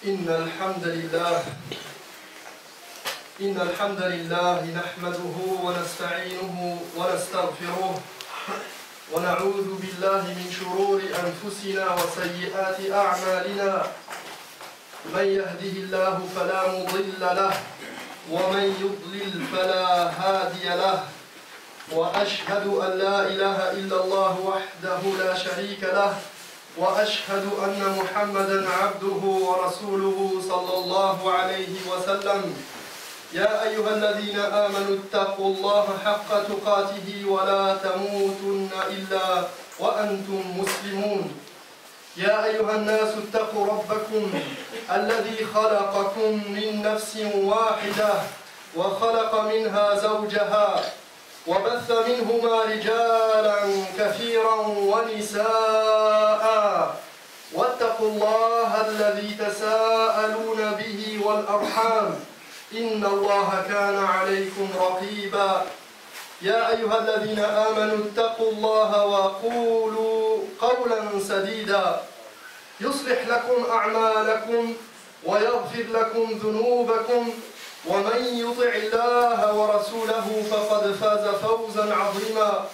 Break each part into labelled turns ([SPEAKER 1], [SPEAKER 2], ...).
[SPEAKER 1] إن الحمد لله نحمده ونستعينه ونستغفره ونعوذ بالله من شرور أنفسنا وسيئات أعمالنا من يهده الله فلا مضل له ومن يضلل فلا هادي له وأشهد أن لا إله إلا الله وحده لا شريك له وأشهد أن محمدًا عبده ورسوله صلى الله عليه وسلم يا أيها الذين آمنوا اتقوا الله حق تقاته ولا تموتن إلا وأنتم مسلمون يا أيها الناس اتقوا ربكم الذي خلقكم من نفس واحدة وخلق منها زوجها وبث منهما رجالا كثيرا ونساء واتقوا الله الذي تساءلون به والأرحام إن الله كان عليكم رقيبا يا أيها الذين آمنوا اتقوا الله وقولوا قولا سديدا يصلح لكم أعمالكم ويغفر لكم ذنوبكم ومن يطع الله ورسوله فقد فاز فوزا عظيما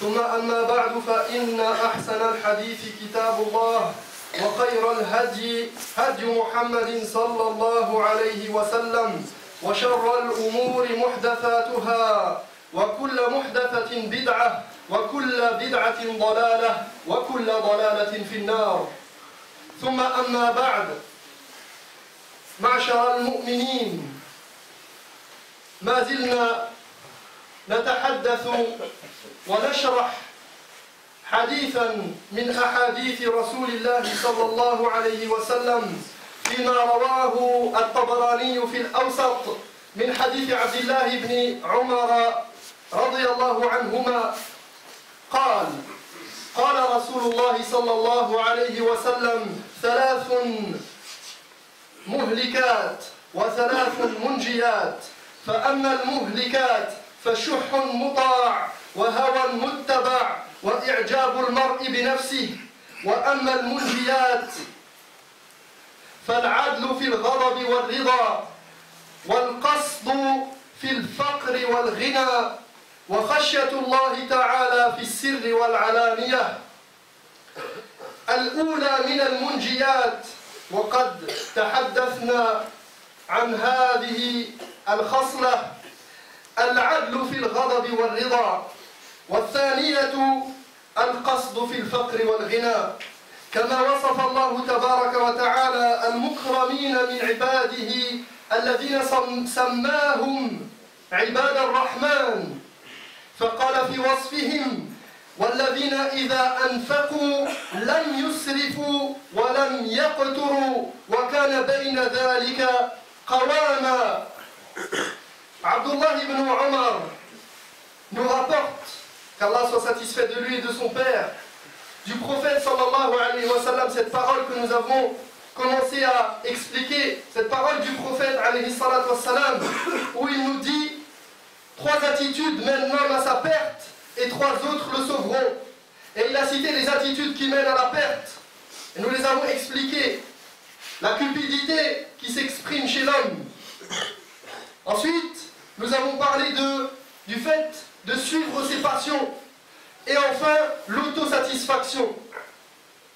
[SPEAKER 1] ثم أما بعد فإن أحسن الحديث كتاب الله وخير الهدي هدي محمد صلى الله عليه وسلم وشر الأمور محدثاتها وكل محدثة بدعة وكل بدعة ضلالة وكل ضلالة في النار ثم أما بعد معشر المؤمنين ما زلنا نتحدث ونشرح حديثا من أحاديث رسول الله صلى الله عليه وسلم فيما رواه الطبراني في الأوسط من حديث عبد الله بن عمر رضي الله عنهما قال رسول الله صلى الله عليه وسلم ثلاث مهلكات وثلاث منجيات فأما المهلكات فشح مطاع وهوى متبع وإعجاب المرء بنفسه وأما المنجيات فالعدل في الغضب والرضا والقصد في الفقر والغنى وخشية الله تعالى في السر والعلانية. الأولى من المنجيات وقد تحدثنا عن هذه الخصلة العدل في الغضب والرضا، والثانية القصد في الفقر والغنى، كما وصف الله تبارك وتعالى المكرمين من عباده الذين سماهم عباد الرحمن، فقال في وصفهم: والذين إذا أنفقوا لم يسرفوا ولم يقتروا وكان بين ذلك قواما. Abdullah ibn Omar nous rapporte, qu'Allah soit satisfait de lui et de son père, du prophète sallallahu alayhi wa sallam, cette parole que nous avons commencé à expliquer, cette parole du prophète alayhi salatu wa sallam, où il nous dit: trois attitudes mènent l'homme à sa perte et trois autres le sauveront. Et il a cité les attitudes qui mènent à la perte, et nous les avons expliquées. La cupidité qui s'exprime chez l'homme. Ensuite, nous avons parlé du fait de suivre ses passions. Et enfin, l'autosatisfaction.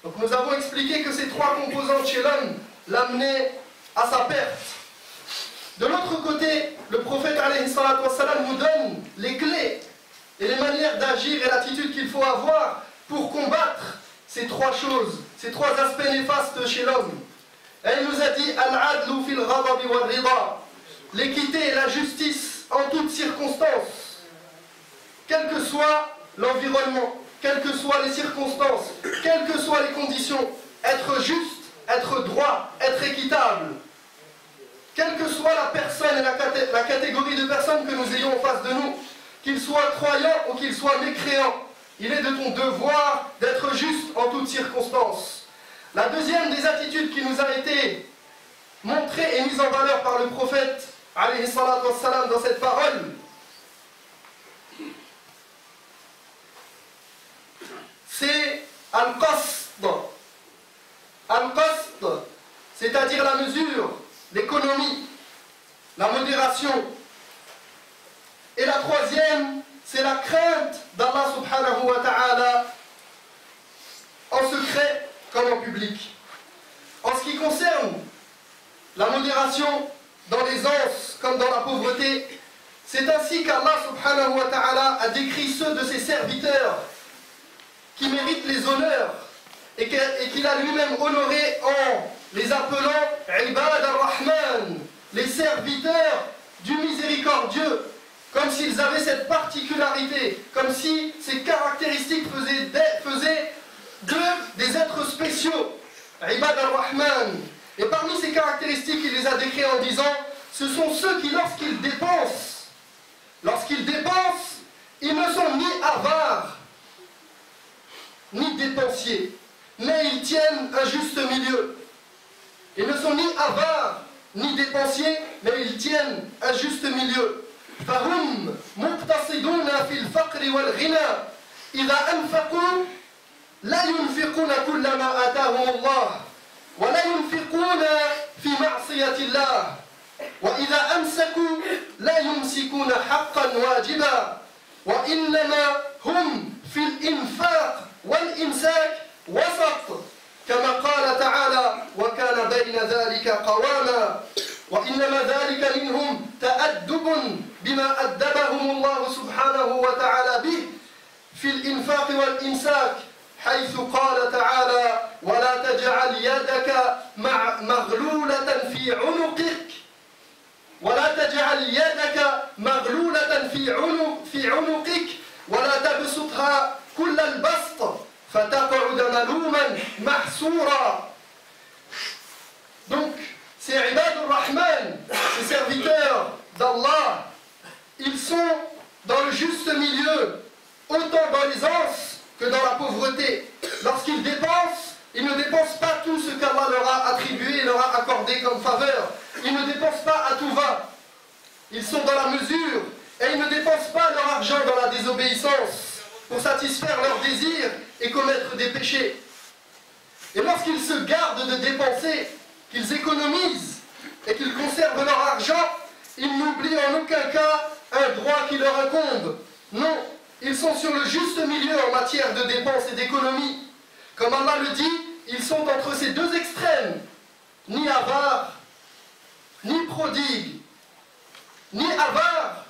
[SPEAKER 1] Donc nous avons expliqué que ces trois composantes chez l'homme l'amenaient à sa perte. De l'autre côté, le prophète alayhi salatu wa salam nous donne les clés et les manières d'agir et l'attitude qu'il faut avoir pour combattre ces trois choses, ces trois aspects néfastes chez l'homme. Et il nous a dit: Al-adlu fil ghadabi wal rida, l'équité et la justice en toutes circonstances, quel que soit l'environnement, quelles que soient les circonstances, quelles que soient les conditions, être juste, être droit, être équitable. Quelle que soit la personne et la catégorie de personnes que nous ayons en face de nous, qu'ils soient croyants ou qu'ils soient mécréants, il est de ton devoir d'être juste en toutes circonstances. La deuxième des attitudes qui nous a été montrée et mise en valeur par le prophète alayhi salatu wa salam dans cette parole, c'est al-qasd. Al-qasd, c'est-à-dire la mesure modération. Et la troisième, c'est la crainte d'Allah subhanahu wa ta'ala en secret comme en public. En ce qui concerne la modération dans l'aisance comme dans la pauvreté, c'est ainsi qu'Allah subhanahu wa ta'ala a décrit ceux de ses serviteurs qui méritent les honneurs et qu'il a lui-même honoré en les appelant Ibad ar-Rahman, les serviteurs du miséricordieux, comme s'ils avaient cette particularité, comme si ces caractéristiques faisaient d'eux des êtres spéciaux. Ibad ar-Rahman. Et parmi ces caractéristiques, il les a décrits en disant, ce sont ceux qui, lorsqu'ils dépensent, ils ne sont ni avares, ni dépensiers, mais ils tiennent un juste milieu. Ils ne sont ni avares, ni dépensiers, mais ils tiennent un juste milieu. فهم مقتصدون في الفقر والغنى إذا أنفقوا لا ينفقون كل ما آتاهم الله ولا ينفقون في معصية الله وإذا أمسكوا لا يمسكون حقا واجبا وإنما هم في الإنفاق والإمساك وسط كما قال تعالى وكان بين ذلك قواما وإنما ذلك منهم تأدب بما أدبهم الله سبحانه وتعالى به في الإنفاق والإمساك حيث قال تعالى ولا تجعل يدك مغلولة في عنقك ولا تجعل يدك مغلولة في عنقك ولا تبسطها كل البسط فتقعد ملوما محسورا. Donc, ces Ibad ar-Rahman, ces serviteurs d'Allah, ils sont dans le juste milieu, autant dans l'aisance que dans la pauvreté. Lorsqu'ils dépensent, ils ne dépensent pas tout ce qu'Allah leur a attribué et leur a accordé comme faveur. Ils ne dépensent pas à tout va. Ils sont dans la mesure et ils ne dépensent pas leur argent dans la désobéissance pour satisfaire leurs désirs et commettre des péchés. Et lorsqu'ils se gardent de dépenser, qu'ils économisent et qu'ils conservent leur argent, ils n'oublient en aucun cas un droit qui leur incombe. Non, ils sont sur le juste milieu en matière de dépenses et d'économie. Comme Allah le dit, ils sont entre ces deux extrêmes, ni avares, ni prodigues, ni avares,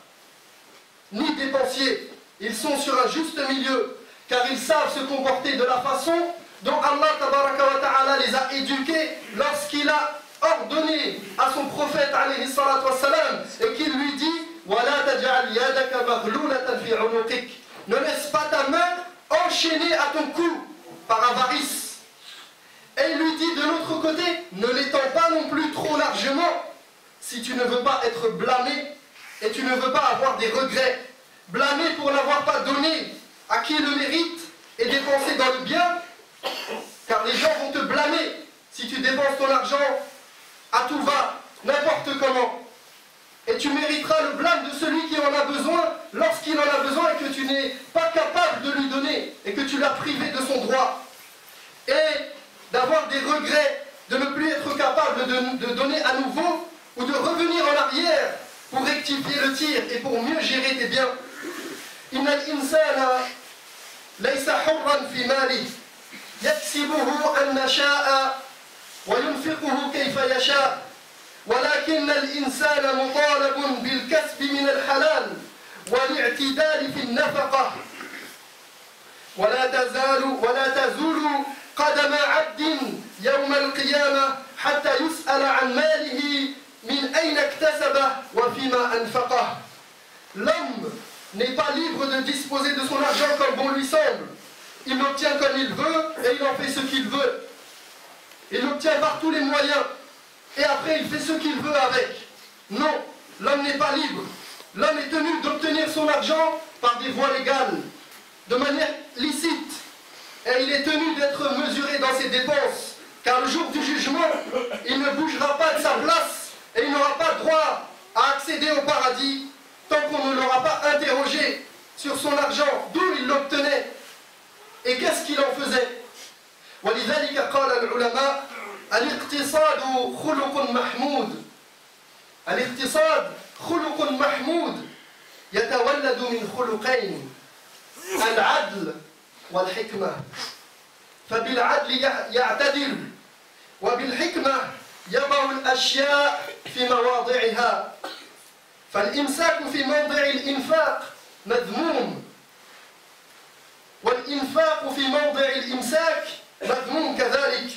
[SPEAKER 1] ni dépensiers. Ils sont sur un juste milieu, car ils savent se comporter de la façon dont Allah tabaraka wa ta'ala les a éduqués lorsqu'il a ordonné à son prophète alayhi salatu wassalam et qu'il lui dit وَلَا تَجْعَلْ يَدَكَ مَغْلُولَةً فِي عُنُقِكَ. Ne laisse pas ta main enchaînée à ton cou par avarice. Et il lui dit de l'autre côté, ne l'étends pas non plus trop largement si tu ne veux pas être blâmé et tu ne veux pas avoir des regrets. Blâmé pour n'avoir pas donné à qui le mérite et dépensé dans le bien, car les gens vont te blâmer si tu dépenses ton argent à tout va, n'importe comment. Et tu mériteras le blâme de celui qui en a besoin lorsqu'il en a besoin et que tu n'es pas capable de lui donner et que tu l'as privé de son droit. Et d'avoir des regrets, de ne plus être capable de donner à nouveau ou de revenir en arrière pour rectifier le tir et pour mieux gérer tes biens. إن الإنسان ليس حرا في ماله يكسبه أن شاء وينفقه كيف يشاء ولكن الإنسان مطالب بالكسب من الحلال والاعتدال في النفقة ولا تزول قدم عبد يوم القيامة حتى يسأل عن ماله من أين اكتسبه وفيما أنفقه. L'homme n'est pas libre de disposer de son argent comme bon lui semble. Il l'obtient comme il veut et il en fait ce qu'il veut. Il l'obtient par tous les moyens et après il fait ce qu'il veut avec. Non, l'homme n'est pas libre. L'homme est tenu d'obtenir son argent par des voies légales, de manière licite. Et il est tenu d'être mesuré dans ses dépenses, car le jour du jugement, il ne bougera pas de sa place et il n'aura pas droit à accéder au paradis tant qu'on ne l'aura pas interrogé sur son argent, d'où il l'obtenait et qu'est-ce qu'il en faisait. ولذلك قال العلماء الاقتصاد خلق محمود. الاقتصاد خلق محمود يتولد من خلقين العدل والحكمة فبالعدل يعتدل وبالحكمة يضع الأشياء في مواضعها فالإمساك في موضع الإنفاق مذموم والإنفاق في موضع الإمساك مذموم كذلك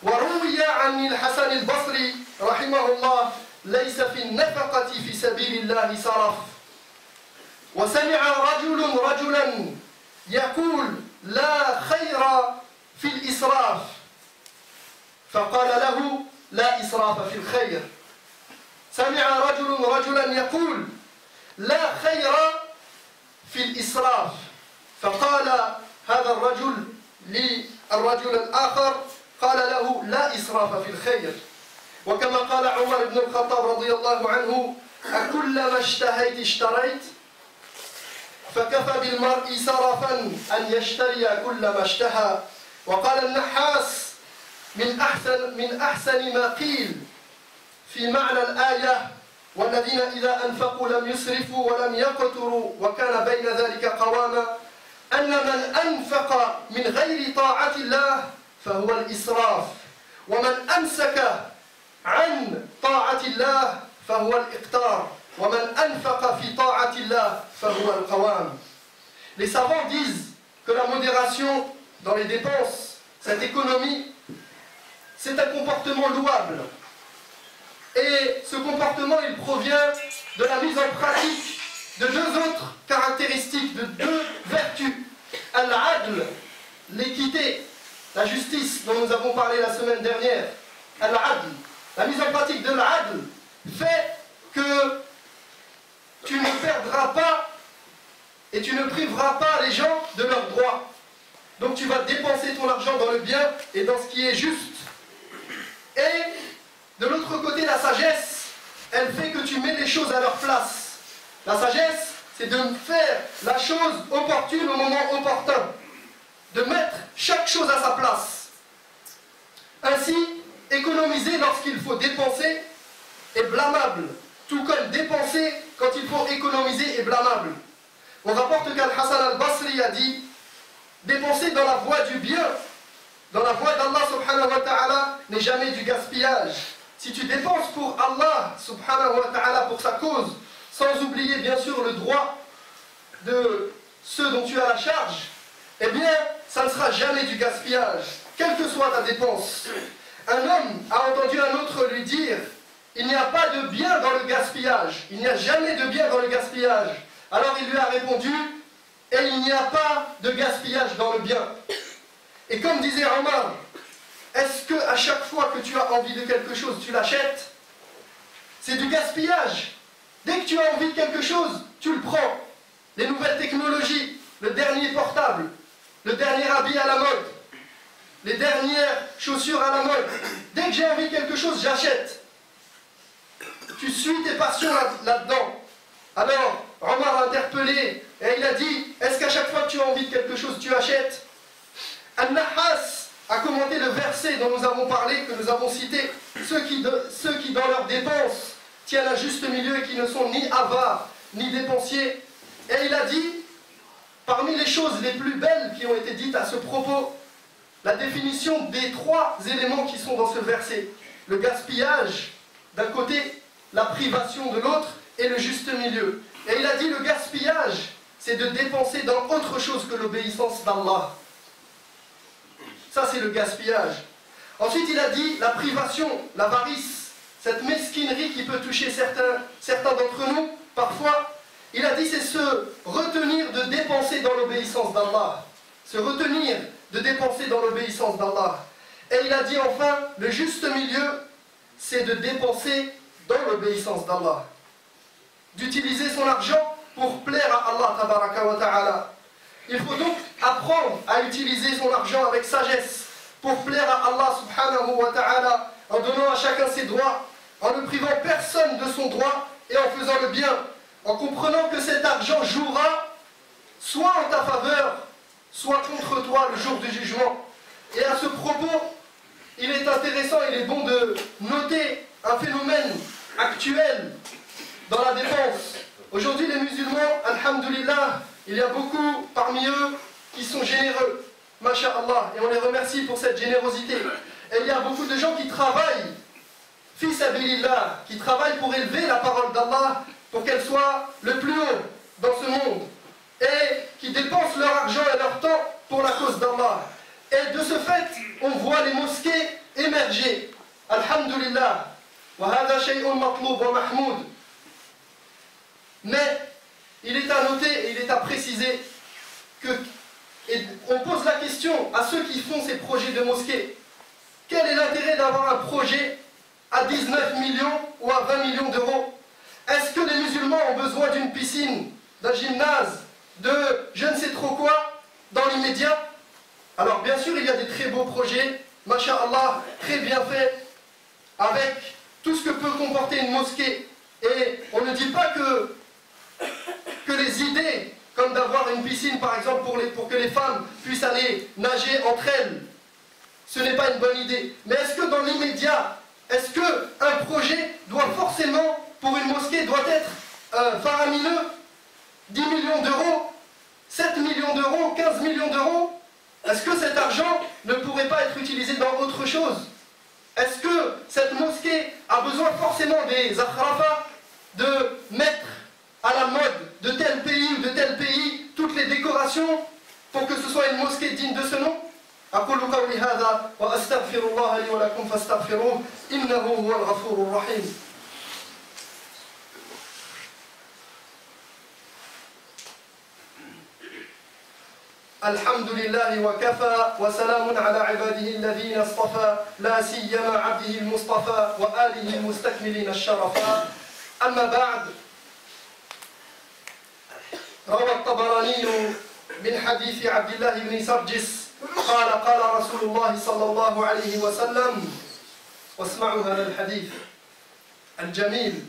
[SPEAKER 1] وروي عن الحسن البصري رحمه الله ليس في النفقة في سبيل الله سرف وسمع رجل رجلا يقول لا خير في الإسراف فقال له لا إسراف في الخير سمع رجل رجلا يقول لا خير في الإسراف فقال هذا الرجل للرجل الآخر قال له لا إسراف في الخير وكما قال عمر بن الخطاب رضي الله عنه أكلما اشتهيت اشتريت فكفى بالمرء سرفا أن يشتري كل ما اشتهى وقال النحاس من أحسن ما قيل في معنى الآية والذين إذا أنفقوا لم يسرفوا ولم يقتروا وكان بين ذلك قواما أن من أنفق من غير طاعة الله فهو الإسراف ومن أمسك عن طاعة الله فهو الإقتار ومن أنفق في طاعة الله فهو القوام. Les savants disent que la modération dans les dépenses, cette économie, c'est un comportement louable. Et ce comportement, il provient de la mise en pratique de deux autres caractéristiques, de deux vertus. Al-adl, l'équité, la justice dont nous avons parlé la semaine dernière. Al-adl, la mise en pratique de l'adl fait que tu ne perdras pas et tu ne priveras pas les gens de leurs droits. Donc tu vas dépenser ton argent dans le bien et dans ce qui est juste. Et de l'autre côté, la sagesse, elle fait que tu mets les choses à leur place. La sagesse, c'est de faire la chose opportune au moment opportun. De mettre chaque chose à sa place. Ainsi, économiser lorsqu'il faut dépenser est blâmable. Tout comme dépenser quand il faut économiser est blâmable. On rapporte qu'Al-Hassan al-Basri a dit dépenser dans la voie du bien, dans la voie d'Allah subhanahu wa ta'ala, n'est jamais du gaspillage. Si tu dépenses pour Allah subhanahu wa ta'ala, pour sa cause, sans oublier bien sûr le droit de ceux dont tu as la charge, eh bien, ça ne sera jamais du gaspillage, quelle que soit ta dépense. Un homme a entendu un autre lui dire il n'y a pas de bien dans le gaspillage, il n'y a jamais de bien dans le gaspillage. Alors il lui a répondu et il n'y a pas de gaspillage dans le bien. Et comme disait Omar, est-ce que à chaque fois que tu as envie de quelque chose, tu l'achètes? C'est du gaspillage. Dès que tu as envie de quelque chose, tu le prends. Les nouvelles technologies, le dernier portable, le dernier habit à la mode, les dernières chaussures à la mode. Dès que j'ai envie de quelque chose, j'achète. Tu suis tes passions là-dedans. Alors, Omar a interpellé et il a dit, est-ce qu'à chaque fois que tu as envie de quelque chose, tu achètes? Al-Nahas a commenté le verset dont nous avons parlé, que nous avons cité, ceux qui dans leurs dépenses tiennent un juste milieu et qui ne sont ni avares, ni dépensiers. Et il a dit, parmi les choses les plus belles qui ont été dites à ce propos, la définition des trois éléments qui sont dans ce verset. Le gaspillage, d'un côté, la privation de l'autre, et le juste milieu. Et il a dit, le gaspillage, c'est de dépenser dans autre chose que l'obéissance d'Allah. Ça, c'est le gaspillage. Ensuite, il a dit, la privation, l'avarice, cette mesquinerie qui peut toucher certains d'entre nous, parfois, il a dit, c'est se retenir de dépenser dans l'obéissance d'Allah. Se retenir de dépenser dans l'obéissance d'Allah. Et il a dit enfin, le juste milieu, c'est de dépenser dans l'obéissance d'Allah. D'utiliser son argent pour plaire à Allah tabaraka wa ta'ala. Il faut donc apprendre à utiliser son argent avec sagesse pour plaire à Allah subhanahu wa ta'ala, en donnant à chacun ses droits, en ne privant personne de son droit et en faisant le bien, en comprenant que cet argent jouera soit en ta faveur, soit contre toi le jour du jugement. Et à ce propos, il est intéressant, il est bon de noter un phénomène actuel dans la dépense. Aujourd'hui, les musulmans, alhamdulillah, il y a beaucoup parmi eux qui sont généreux, masha'Allah, et on les remercie pour cette générosité. Et il y a beaucoup de gens qui travaillent, fi sabilillah, qui travaillent pour élever la parole d'Allah, pour qu'elle soit le plus haut dans ce monde, et qui dépensent leur argent et leur temps pour la cause d'Allah. Et de ce fait, on voit les mosquées émerger. Alhamdulillah. Wa hadha shay'un matlub wa mahmoud. Mais il est à noter et il est à préciser que, et on pose la question à ceux qui font ces projets de mosquées, quel est l'intérêt d'avoir un projet à 19 millions ou à 20 millions d'euros? Est-ce que les musulmans ont besoin d'une piscine, d'un gymnase, de je ne sais trop quoi dans l'immédiat? Alors bien sûr il y a des très beaux projets, masha'Allah, très bien faits, avec tout ce que peut comporter une mosquée. Et on ne dit pas que les idées, comme d'avoir une piscine par exemple pour que les femmes puissent aller nager entre elles, ce n'est pas une bonne idée. Mais est-ce que dans l'immédiat, est-ce qu'un projet doit forcément, pour une mosquée, doit être faramineux? 10 millions d'euros, 7 millions d'euros, 15 millions d'euros? Est-ce que cet argent ne pourrait pas être utilisé dans autre chose? Est-ce que cette mosquée a besoin forcément des akhrafas, de mettre à la mode de tel pays ou de tel pays toutes les décorations pour que ce soit une mosquée digne de ce nom? أقول قولي هذا وأستغفر الله لي ولكم فاستغفروه إنه هو الغفور الرحيم. الحمد لله وكفى وسلام على عباده الذين اصطفى لا سيما عبده المصطفى وآله المستكملين الشرفا. أما بعد، روى الطبراني من حديث عبد الله بن سرجس قال قال رسول الله صلى الله عليه وسلم، واسمعوا هذا الحديث الجميل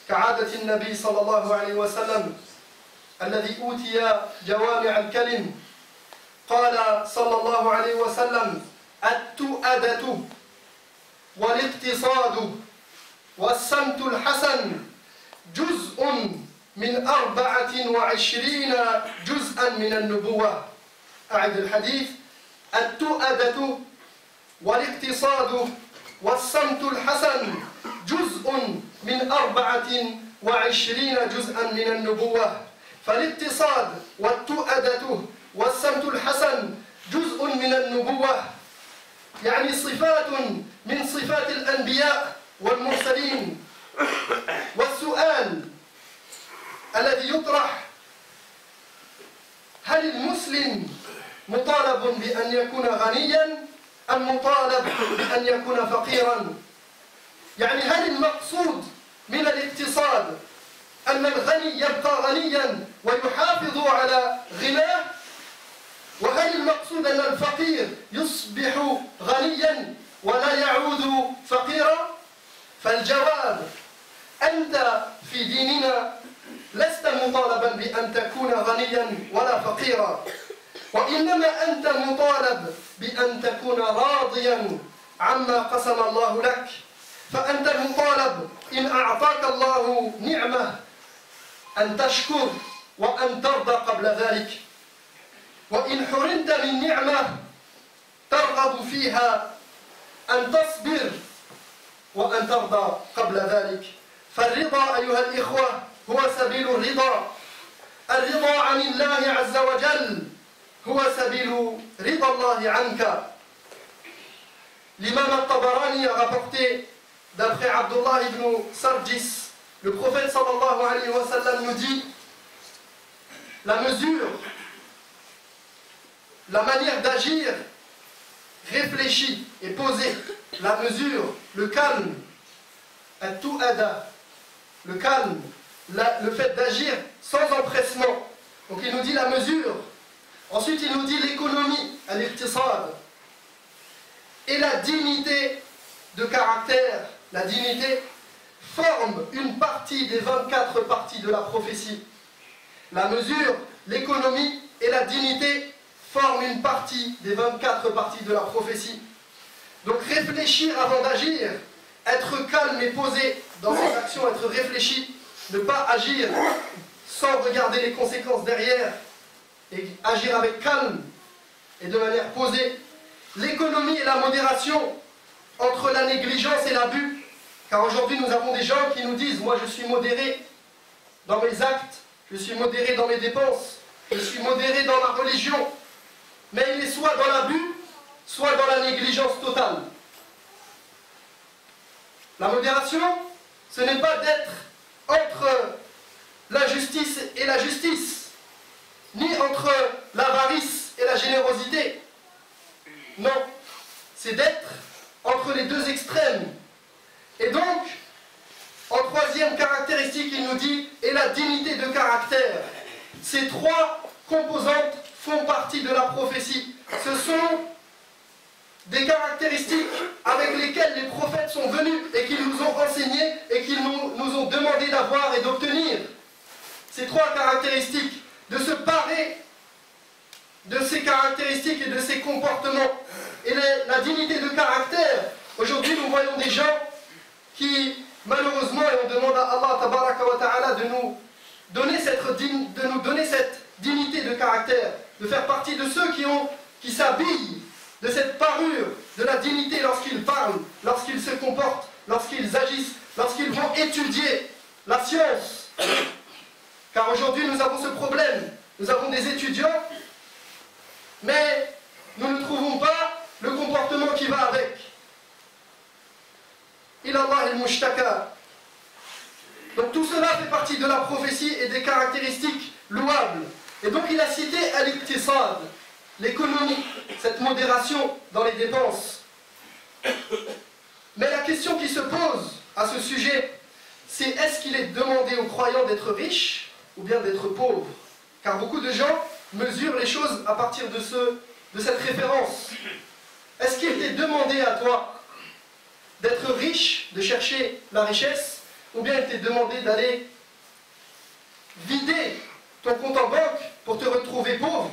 [SPEAKER 1] كعادة النبي صلى الله عليه وسلم الذي أوتي جوامع الكلم. قال صلى الله عليه وسلم: التؤدة والاقتصاد والسمت الحسن جزء من 24 جزءا من النبوة. أعد الحديث: التؤدة والاقتصاد والسمت الحسن جزء من 24 جزءا من النبوة. فالاقتصاد والتؤدة والسمت الحسن جزء من النبوة، يعني صفات من صفات الأنبياء والمرسلين. والسؤال الذي يطرح: هل المسلم مطالب بأن يكون غنيا أم مطالب بأن يكون فقيرا؟ يعني هل المقصود من الاقتصاد أن الغني يبقى غنيا ويحافظ على غناه؟ وهل المقصود أن الفقير يصبح غنيا ولا يعود فقيرا؟ فالجواب: أنت في ديننا لست مطالبا بأن تكون غنيا ولا فقيرا، وإنما أنت مطالب بأن تكون راضيا عما قسم الله لك. فأنت مطالب إن أعطاك الله نعمة أن تشكر وأن ترضى قبل ذلك، وإن حرمت من نعمة ترغب فيها أن تصبر وأن ترضى قبل ذلك. فالرضا أيها الإخوة هو سبيل الرضا. الرضا عن الله عز وجل هو سبيل رضا الله عنك. L'imam al-Tabarani a rapporté, d'après Abdullah ibn Sarjis, le prophète sallallahu alayhi wa sallam nous dit: la mesure, la manière d'agir réfléchie et posée, la mesure, le calme, at-tu'ada, le calme, le fait d'agir sans empressement. Donc il nous dit la mesure. Ensuite il nous dit l'économie, al-iqtisad, et la dignité de caractère. La dignité forme une partie des 24 parties de la prophétie. La mesure, l'économie et la dignité forment une partie des 24 parties de la prophétie. Donc réfléchir avant d'agir, être calme et posé dans ses actions être réfléchi, ne pas agir sans regarder les conséquences derrière, et agir avec calme et de manière posée. L'économie et la modération entre la négligence et l'abus. Car aujourd'hui nous avons des gens qui nous disent « Moi je suis modéré dans mes actes, je suis modéré dans mes dépenses, je suis modéré dans ma religion. » Mais il est soit dans l'abus, soit dans la négligence totale. La modération, ce n'est pas d'être entre l'injustice et la justice, ni entre l'avarice et la générosité. Non, c'est d'être entre les deux extrêmes. Et donc, en troisième caractéristique, il nous dit « et la dignité de caractère ». Ces trois composantes font partie de la prophétie. Ce sont des caractéristiques avec lesquelles les prophètes sont venus et qu'ils nous ont enseignées et qu'ils nous ont demandé d'avoir et d'obtenir. Ces trois caractéristiques, de se parer de ces caractéristiques et de ces comportements. Et la dignité de caractère, aujourd'hui nous voyons des gens qui, malheureusement, et on demande à Allah tabaraka wa ta'ala de nous donner cette dignité de caractère, de faire partie de ceux qui s'habillent de cette parure de la dignité lorsqu'ils parlent, lorsqu'ils se comportent, lorsqu'ils agissent, lorsqu'ils vont étudier la science. Car aujourd'hui nous avons ce problème, nous avons des étudiants, mais nous ne trouvons pas le comportement qui va avec. Ilallah al-mushtaka. Donc tout cela fait partie de la prophétie et des caractéristiques louables. Et donc il a cité al-iqtisad, l'économie, cette modération dans les dépenses. Mais la question qui se pose à ce sujet, c'est est-ce qu'il est demandé aux croyants d'être riches ou bien d'être pauvres? Car beaucoup de gens mesurent les choses à partir de cette référence. Est-ce qu'il t'est demandé à toi d'être riche, de chercher la richesse, ou bien il t'est demandé d'aller vider ton compte en banque pour te retrouver pauvre?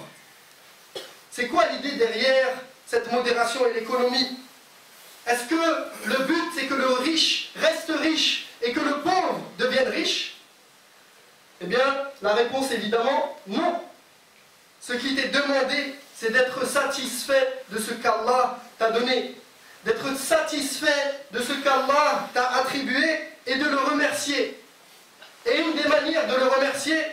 [SPEAKER 1] C'est quoi l'idée derrière cette modération et l'économie? Est-ce que le but c'est que le riche reste riche et que le pauvre devienne riche? Eh bien, la réponse évidemment, non. Ce qui t'est demandé, c'est d'être satisfait de ce qu'Allah t'a donné, d'être satisfait de ce qu'Allah t'a attribué et de le remercier. Et une des manières de le remercier,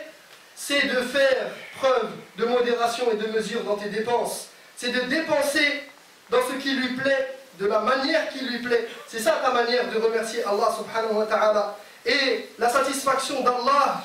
[SPEAKER 1] c'est de faire preuve de modération et de mesure dans tes dépenses. C'est de dépenser dans ce qui lui plaît, de la manière qui lui plaît. C'est ça ta manière de remercier Allah subhanahu wa ta'ala. Et la satisfaction d'Allah